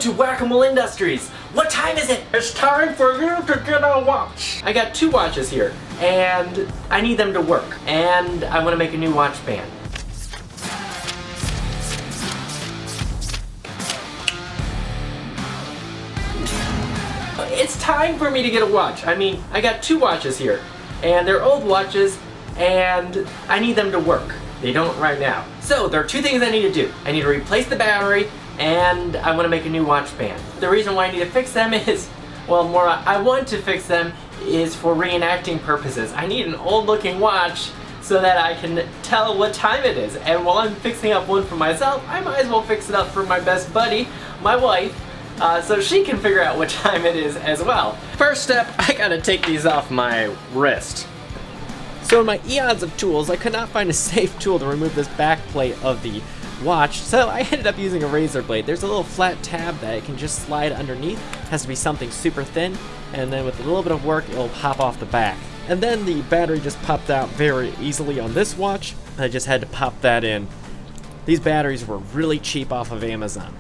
to Whack-A-Mole Industries. What time is it? It's time for you to get a watch. I got 2 watches here, and I need them to work. And I want to make a new watch band. It's time for me to get a watch. I mean, I got 2 watches here, and they're old watches, and I need them to work. They don't right now. So there are 2 things I need to do. I need to replace the battery, and I want to make a new watch band. The reason why I need to fix them is, well, I want to fix them is for reenacting purposes. I need an old looking watch so that I can tell what time it is. And while I'm fixing up one for myself, I might as well fix it up for my best buddy, my wife, so she can figure out what time it is as well. First step, I gotta take these off my wrist. So in my eons of tools, I could not find a safe tool to remove this back plate of the watch, so I ended up using a razor blade. There's a little flat tab that it can just slide underneath. It has to be something super thin, and then with a little bit of work, it'll pop off the back. And then the battery just popped out very easily on this watch. I just had to pop that in. These batteries were really cheap off of Amazon.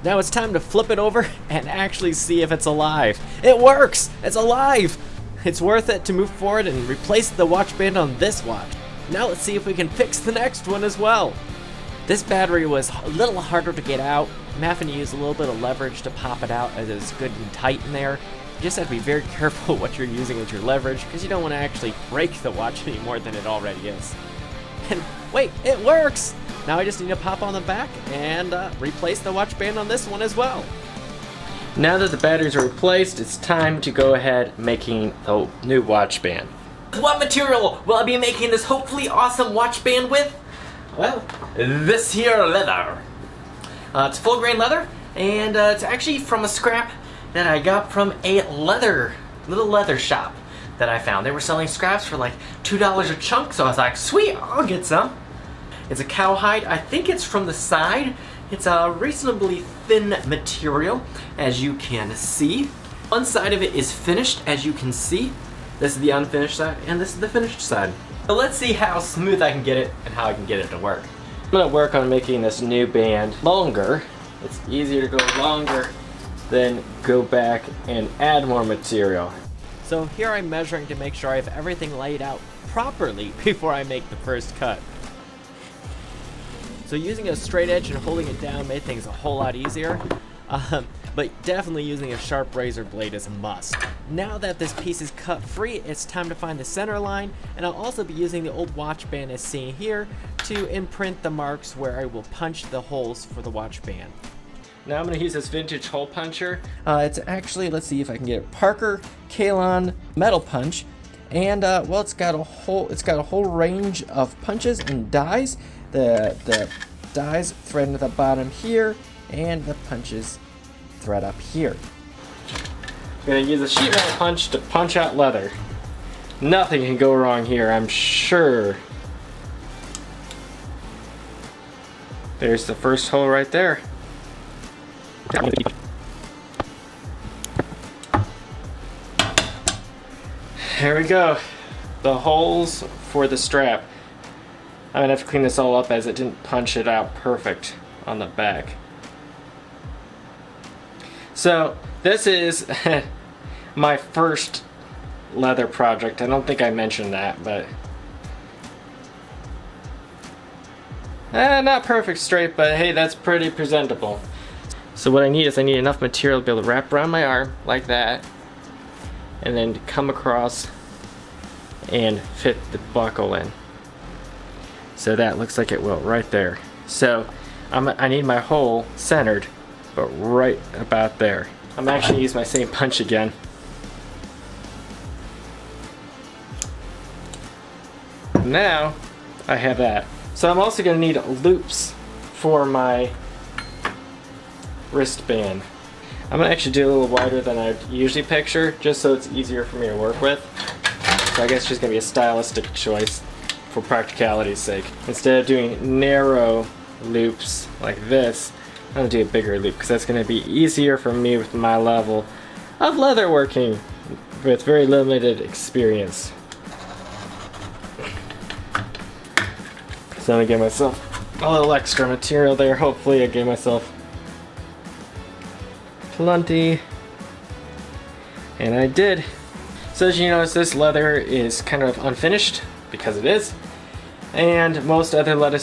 Now it's time to flip it over and actually see if it's alive. It works! It's alive! It's worth it to move forward and replace the watch band on this watch. Now let's see if we can fix the next one as well. This battery was a little harder to get out. I'm having to use a little bit of leverage to pop it out as it's good and tight in there. You just have to be very careful what you're using with your leverage because you don't want to actually break the watch any more than it already is. And wait, it works! Now I just need to pop on the back and replace the watch band on this one as well. Now that the batteries are replaced, it's time to go ahead making the new watch band. What material will I be making this hopefully awesome watch band with? Well, this here leather. It's full grain leather, and it's actually from a scrap that I got from a little leather shop that I found. They were selling scraps for like $2 a chunk, so I was like, sweet, I'll get some. It's a cowhide. I think it's from the side. It's a reasonably thin material, as you can see. One side of it is finished, as you can see. This is the unfinished side, and this is the finished side. So let's see how smooth I can get it and how I can get it to work. I'm gonna work on making this new band longer. It's easier to go longer than go back and add more material. So here I'm measuring to make sure I have everything laid out properly before I make the first cut. So using a straight edge and holding it down made things a whole lot easier, but definitely using a sharp razor blade is a must. Now that this piece is cut free, it's time to find the center line, and I'll also be using the old watch band as seen here to imprint the marks where I will punch the holes for the watch band. Now I'm going to use this vintage hole puncher. It's actually, let's see if I can get it, Parker Kalon metal punch, and well, it's got a whole range of punches and dies. The dies thread at the bottom here, and the punches thread up here. I'm gonna use a sheet metal punch to punch out leather. Nothing can go wrong here, I'm sure. There's the first hole right there. There we go. The holes for the strap. I'm gonna have to clean this all up as it didn't punch it out perfect on the back. So this is my first leather project. I don't think I mentioned that, but not perfect straight, but hey, that's pretty presentable. So what I need is I need enough material to be able to wrap around my arm like that, and then to come across and fit the buckle in. So that looks like it will right there. So I need my hole centered, but right about there. I'm actually gonna use my same punch again. Now I have that. So I'm also gonna need loops for my wristband. I'm gonna actually do a little wider than I usually picture, just so it's easier for me to work with. So I guess it's just gonna be a stylistic choice for practicality's sake. Instead of doing narrow loops like this, I'm gonna do a bigger loop because that's gonna be easier for me with my level of leatherworking with very limited experience. So I'm gonna give myself a little extra material there. Hopefully I gave myself plenty. And I did. So as you notice, this leather is kind of unfinished, because it is. And most other leather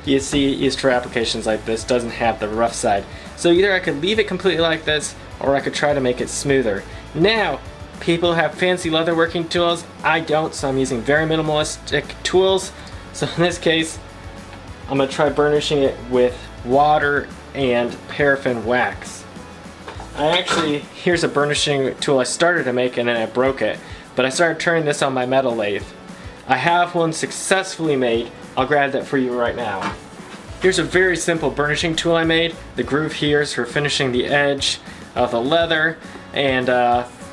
you see used for applications like this doesn't have the rough side. So either I could leave it completely like this, or I could try to make it smoother. Now, people have fancy leather working tools. I don't, so I'm using very minimalistic tools. So in this case, I'm gonna try burnishing it with water and paraffin wax. Here's a burnishing tool I started to make and then I broke it. But I started turning this on my metal lathe. I have one successfully made. I'll grab that for you right now. Here's a very simple burnishing tool I made. The groove here is for finishing the edge of the leather, and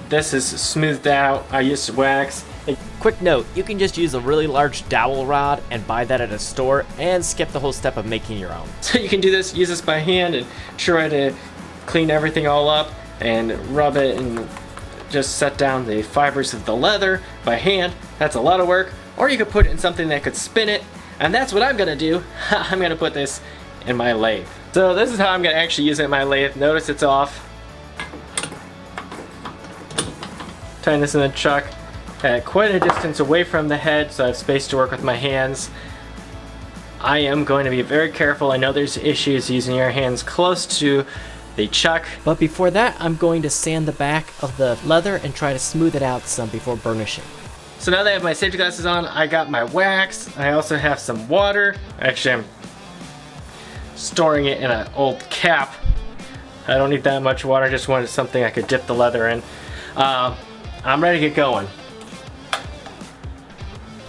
this is smoothed out. I used wax. Quick note, you can just use a really large dowel rod and buy that at a store and skip the whole step of making your own. So you can do this, use this by hand and try to clean everything all up and rub it and just set down the fibers of the leather by hand. That's a lot of work. Or you could put it in something that could spin it, and that's what I'm gonna do. I'm gonna put this in my lathe. So this is how I'm gonna actually use it in my lathe. Notice it's off. Tying this in the chuck at quite a distance away from the head, so I have space to work with my hands. I am going to be very careful. I know there's issues using your hands close to the chuck. But before that, I'm going to sand the back of the leather and try to smooth it out some before burnishing. So now that I have my safety glasses on, I got my wax. I also have some water. Actually, I'm storing it in an old cap. I don't need that much water, I just wanted something I could dip the leather in. I'm ready to get going.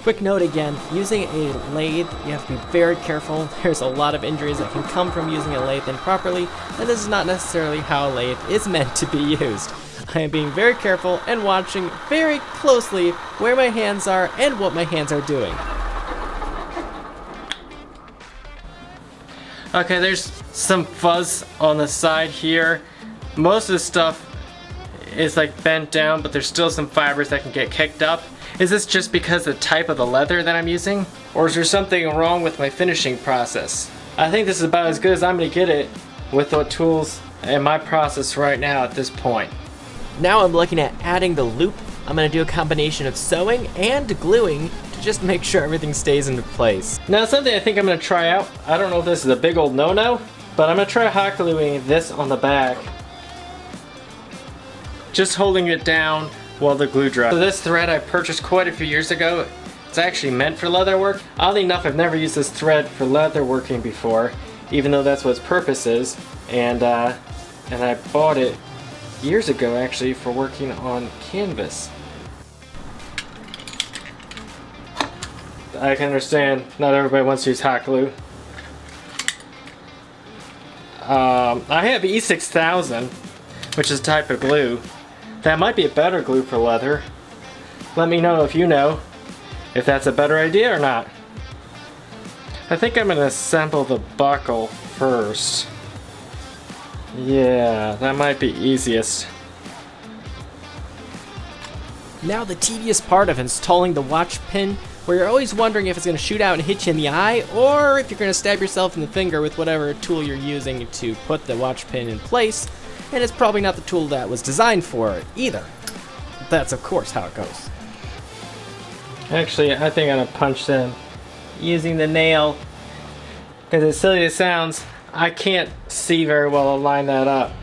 Quick note again, using a lathe, you have to be very careful. There's a lot of injuries that can come from using a lathe improperly, and this is not necessarily how a lathe is meant to be used. I am being very careful and watching very closely where my hands are and what my hands are doing. Okay, there's some fuzz on the side here. Most of the stuff is like bent down, but there's still some fibers that can get kicked up. Is this just because of the type of the leather that I'm using? Or is there something wrong with my finishing process? I think this is about as good as I'm gonna get it with the tools in my process right now at this point. Now I'm looking at adding the loop. I'm going to do a combination of sewing and gluing to just make sure everything stays into place. Now something I think I'm going to try out, I don't know if this is a big old no-no, but I'm going to try hot gluing this on the back. Just holding it down while the glue dries. So this thread I purchased quite a few years ago. It's actually meant for leather work. Oddly enough, I've never used this thread for leather working before, even though that's what its purpose is. And I bought it years ago actually for working on canvas. I can understand not everybody wants to use hot glue. I have E6000, which is a type of glue. That might be a better glue for leather. Let me know if you know if that's a better idea or not. I think I'm going to assemble the buckle first. Yeah, that might be easiest. Now the tedious part of installing the watch pin, where you're always wondering if it's going to shoot out and hit you in the eye, or if you're going to stab yourself in the finger with whatever tool you're using to put the watch pin in place, and it's probably not the tool that was designed for it either. That's of course how it goes. Actually, I think I'm going to punch them using the nail, because as silly as it sounds, I can't see very well to line that up.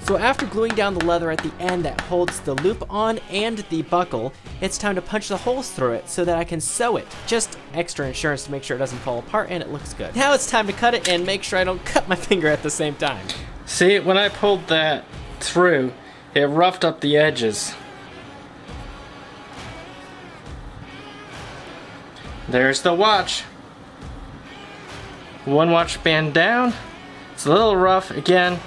So after gluing down the leather at the end that holds the loop on and the buckle, it's time to punch the holes through it so that I can sew it. Just extra insurance to make sure it doesn't fall apart and it looks good. Now it's time to cut it and make sure I don't cut my finger at the same time. See, when I pulled that through, it roughed up the edges. There's the watch. One watch band down. It's a little rough. Again,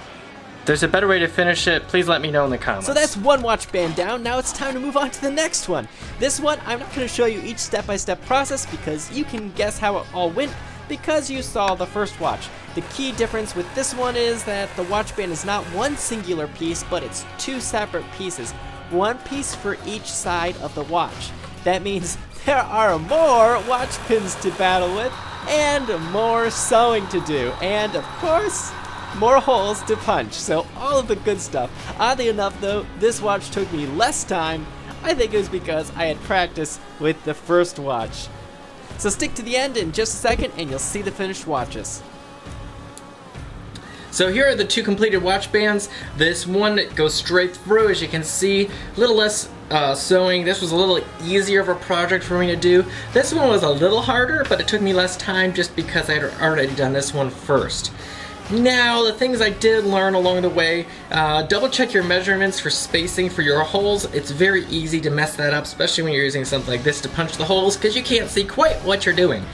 there's a better way to finish it. Please let me know in the comments. So that's one watch band down. Now it's time to move on to the next one. This one, I'm not going to show you each step-by-step process because you can guess how it all went because you saw the first watch. The key difference with this one is that the watch band is not one singular piece, but it's two separate pieces. One piece for each side of the watch. That means there are more watch pins to battle with and more sewing to do. And of course, more holes to punch, so all of the good stuff. Oddly enough though, this watch took me less time. I think it was because I had practice with the first watch. So stick to the end in just a second and you'll see the finished watches. So here are the 2 completed watch bands. This one goes straight through, as you can see. A little less sewing. This was a little easier of a project for me to do. This one was a little harder, but it took me less time just because I had already done this one first. Now, the things I did learn along the way, double check your measurements for spacing for your holes. It's very easy to mess that up, especially when you're using something like this to punch the holes, because you can't see quite what you're doing.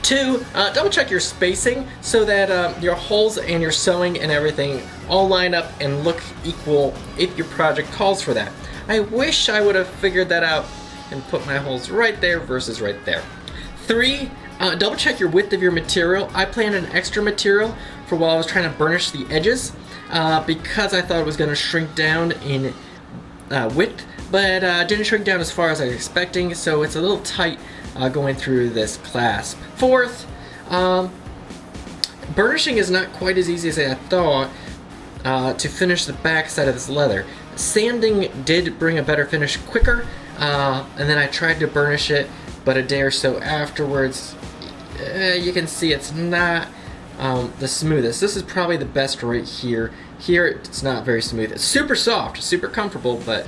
2, double check your spacing so that your holes and your sewing and everything all line up and look equal if your project calls for that. I wish I would have figured that out and put my holes right there versus right there. 3, double check your width of your material. I planned an extra material for while I was trying to burnish the edges because I thought it was going to shrink down in width, but didn't shrink down as far as I was expecting, so it's a little tight going through this clasp. 4th, burnishing is not quite as easy as I thought to finish the back side of this leather. Sanding did bring a better finish quicker, and then I tried to burnish it, but a day or so afterwards, you can see it's not the smoothest. This is probably the best right here. Here it's not very smooth. It's super soft, super comfortable, but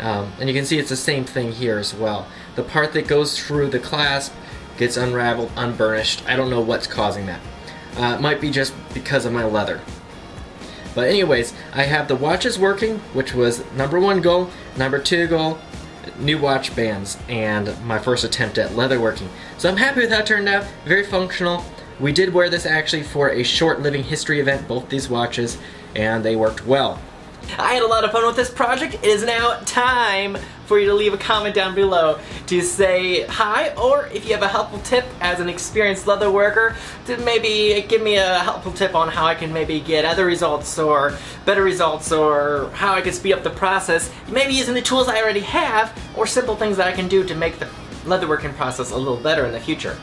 and you can see it's the same thing here as well. The part that goes through the clasp gets unraveled, unburnished. I don't know what's causing that. It might be just because of my leather. But anyways, I have the watches working, which was number 1 goal. Number 2 goal, new watch bands, and my first attempt at leather working. So I'm happy with how it turned out. Very functional. We did wear this actually for a short living history event, both these watches, and they worked well. I had a lot of fun with this project. It is now time for you to leave a comment down below to say hi, or if you have a helpful tip as an experienced leather worker, to maybe give me a helpful tip on how I can maybe get other results or better results, or how I can speed up the process, maybe using the tools I already have, or simple things that I can do to make the leatherworking process a little better in the future.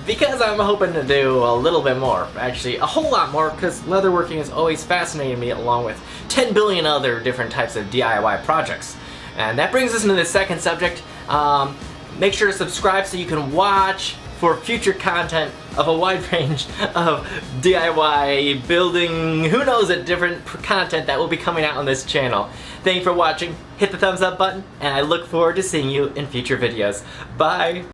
Because I'm hoping to do a little bit more, actually a whole lot more, because leatherworking has always fascinated me along with 10 billion other different types of DIY projects. And that brings us into the second subject. Make sure to subscribe so you can watch for future content of a wide range of DIY, building, who knows, a different content that will be coming out on this channel. Thank you for watching, hit the thumbs up button, and I look forward to seeing you in future videos. Bye!